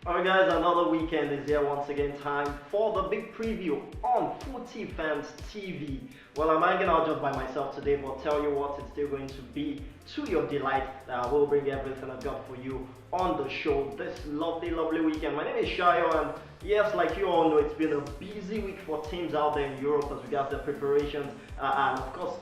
Alright guys, another weekend is here once again. Time for the big preview on FootyFanz TV. Well, I'm hanging out just by myself today, but tell you what, it's still going to be to your delight that I will bring everything I've got for you on the show this lovely weekend. My name is Sayo, and yes, like you all know, it's been a busy week for teams out there in Europe as regards their preparations and of course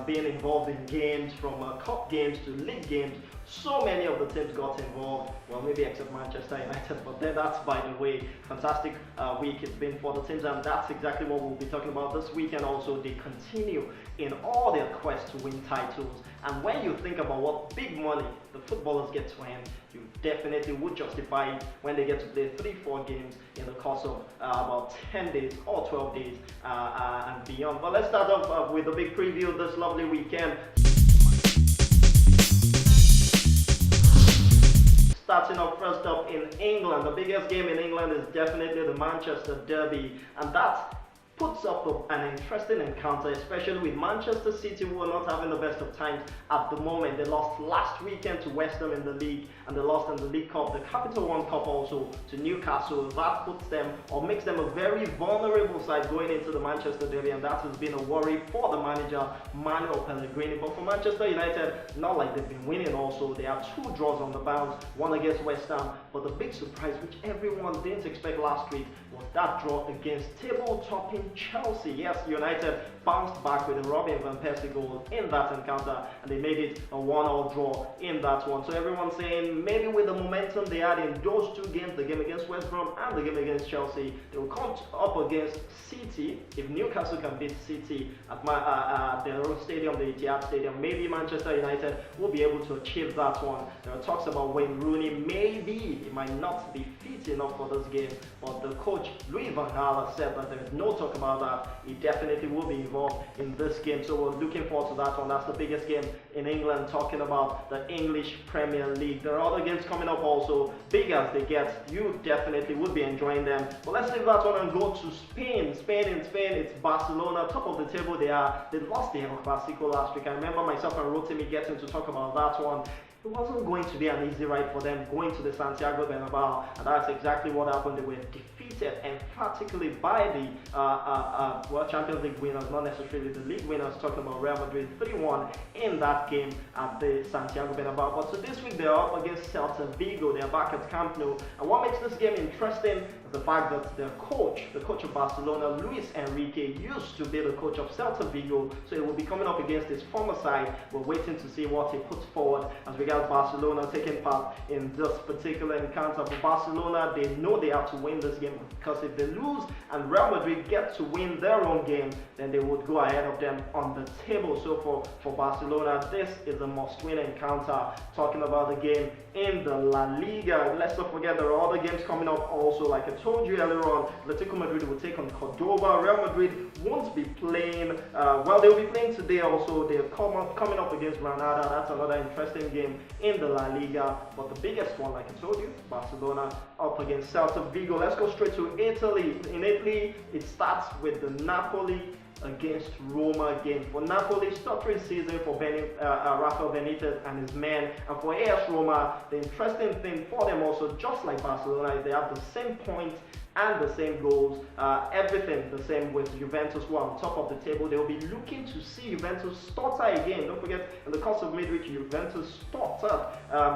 being involved in games, from cup games to league games. So many of the teams got involved, well, maybe except Manchester United, but then that's by the way. Fantastic week it's been for the teams, and that's exactly what we'll be talking about this weekend. Also, they continue in all their quest to win titles, and when you think about what big money the footballers get to earn, you definitely would justify it when they get to play 3-4 games in the course of about 10 days or 12 days and beyond. But let's start off with a big preview this lovely weekend. Starting off first up in England, the biggest game in England is definitely the Manchester Derby, and that puts up an interesting encounter, especially with Manchester City, who are not having the best of times at the moment. They lost last weekend to West Ham in the league, and they lost in the League Cup, the Capital One Cup also, to Newcastle. That puts them, or makes them, a very vulnerable side going into the Manchester Derby, and that has been a worry for the manager, Manuel Pellegrini. But for Manchester United, not like they've been winning also. They have 2 draws on the bounce, one against West Ham, but the big surprise, which everyone didn't expect last week, was that draw against table-topping Chelsea. Yes, United bounced back with a Robin van Persie goal in that encounter, and they made it a 1-1 draw in that one. So everyone's saying maybe with the momentum they had in those 2 games, the game against West Brom and the game against Chelsea, they will come up against City. If Newcastle can beat City at their own stadium, the Etihad Stadium, maybe Manchester United will be able to achieve that one. There are talks about Wayne Rooney. Maybe he might not be fit enough for this game, but the coach Louis van Gaal said that there is no talk about that. He definitely will be involved in this game, so we're looking forward to that one. That's the biggest game in England, talking about the English Premier League. There are other games coming up also, big as they get. You definitely would be enjoying them. But let's leave that one and go to Spain. In Spain, it's Barcelona, top of the table. They lost the El Clasico last week. I remember myself and Rotimi getting to talk about that one. It wasn't going to be an easy ride for them going to the Santiago Bernabeu, and that's exactly what happened. They were defeated emphatically by the World Champions League winners, not necessarily the league winners, talking about Real Madrid, 3-1 in that game at the Santiago Bernabeu. But so this week they are up against Celta Vigo. They are back at Camp Nou, and what makes this game interesting is the fact that their coach, the coach of Barcelona, Luis Enrique, used to be the coach of Celta Vigo, so he will be coming up against his former side. We're waiting to see what he puts forward as regards Barcelona taking part in this particular encounter. For Barcelona, they know they have to win this game, because if they lose and Real Madrid get to win their own game, then they would go ahead of them on the table. So for Barcelona, this is a must-win encounter. Talking about the game in the La Liga, let's not forget there are other games coming up also. Like I told you earlier on, Atletico Madrid will take on Cordoba. Real Madrid won't be playing, well, they'll be playing today also. They're coming up against Granada. That's another interesting game in the La Liga. But the biggest one, like I told you, Barcelona up against Celta Vigo. Let's go straight to Italy. In Italy, it starts with the Napoli against Roma game. For Napoli, stuttering season for Rafael Benitez and his men, and for AS Roma, the interesting thing for them also, just like Barcelona, is they have the same points and the same goals, everything the same with Juventus, who are on top of the table. They will be looking to see Juventus stutter again. Don't forget, in the course of midweek, Juventus stuttered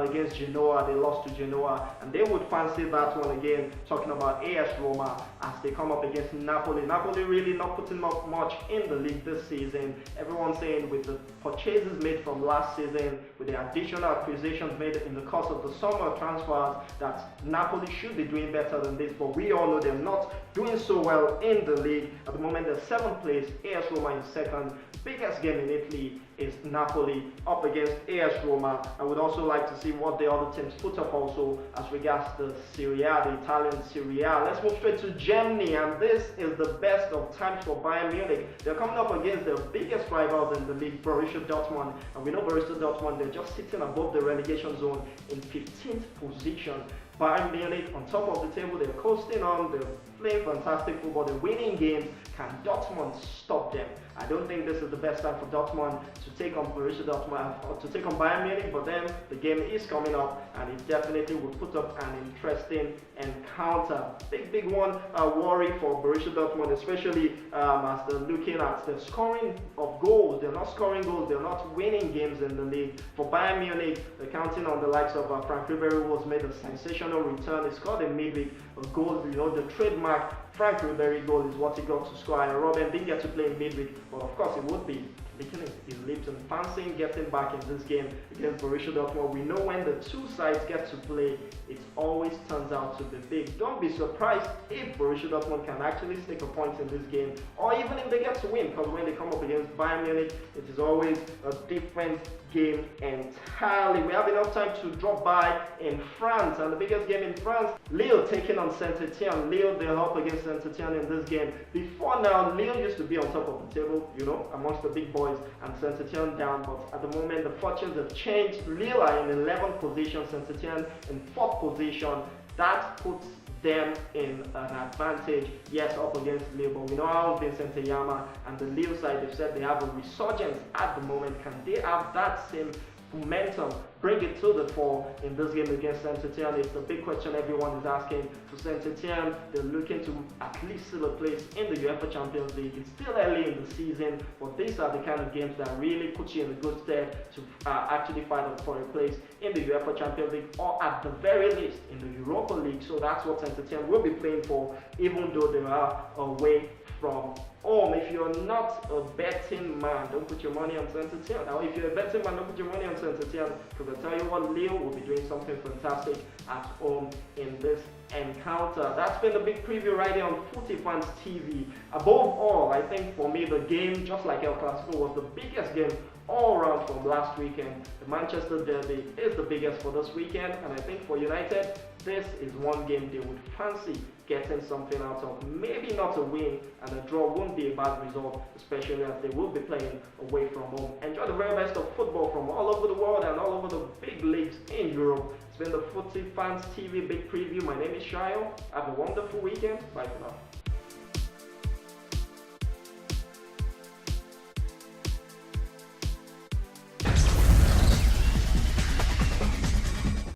against Genoa. They lost to Genoa, and they would fancy that one again. Talking about AS Roma as they come up against Napoli. Napoli really not putting up much in the league this season. Everyone's saying with the purchases made from last season, with the additional acquisitions made in the course of the summer transfers, that Napoli should be doing better than this, but we all know they're not doing so well in the league. At the moment, they're 7th place, AS Roma in 2nd. Biggest game in Italy is Napoli up against AS Roma. I would also like to see what the other teams put up also as regards the Serie A, the Italian Serie A. Let's move straight to Germany, and this is the best of times for Bayern Munich. They're coming up against their biggest rivals in the league, Borussia Dortmund, and we know Borussia Dortmund, they're just sitting above the relegation zone in 15th position. Bayern Munich on top of the table, they're coasting on, they're playing fantastic football, they're winning games. Can Dortmund stop them? I don't think this is the best time for Dortmund to take on Borussia Dortmund or to take on Bayern Munich, but then the game is coming up and it definitely will put up an interesting encounter. Big one worry for Borussia Dortmund, especially as they're looking at the scoring of goals. They're not scoring goals, they're not winning games in the league. For Bayern Munich, they're counting on the likes of Frank Ribery, who has made a sensational return. He scored a midweek goal, the trademark Frank Ribery goal is what he got to score. And Robin didn't get to play in midweek, but of course it would be licking his lips and fancying getting back in this game against Borussia Dortmund. We know when the two sides get to play, it always turns out to be big. Don't be surprised if Borussia Dortmund can actually stick a point in this game, or even if they get to win, because when they come up against Bayern Munich, it is always a different game entirely. We have enough time to drop by in France, and the biggest game in France, Lille taking on Saint-Etienne. Lille, they're up against Saint-Etienne in this game. Before now, Lille used to be on top of the table, amongst the big boys, and Saint-Etienne down, but at the moment the fortunes have changed. Lille are in 11th position, Saint-Etienne in 4th position. That puts them in an advantage, yes, up against Lille, but we know how Vincent Eyama and the Lille side, they've said they have a resurgence at the moment. Can they have that same momentum, bring it to the fore in this game against Saint-Etienne? It's the big question everyone is asking. For Saint-Etienne, they're looking to at least seal a place in the UEFA Champions League. It's still early in the season, but these are the kind of games that really put you in a good stead to actually fight for a place in the UEFA Champions League, or at the very least in the Europa League. So that's what Saint-Etienne will be playing for, even though they are away from home. If you're not a betting man, don't put your money on Saint-Etienne. Now, if you're a betting man, don't put your money on Saint-Etienne, because I tell you what, Lille will be doing something fantastic at home in this encounter. That's been the big preview right here on FootyFanz TV. Above all, I think for me, the game, just like El Clasico, was the biggest game all around from last weekend. The Manchester Derby is the biggest for this weekend, and I think for United, this is one game they would fancy getting something out of. Maybe not a win, and a draw won't be a bad result, especially as they will be playing away from home. Enjoy the very best of football from all over the world and all over the big leagues in Europe. It's been the FootyFanz TV Big Preview. My name is Sayo. Have a wonderful weekend. Bye for now.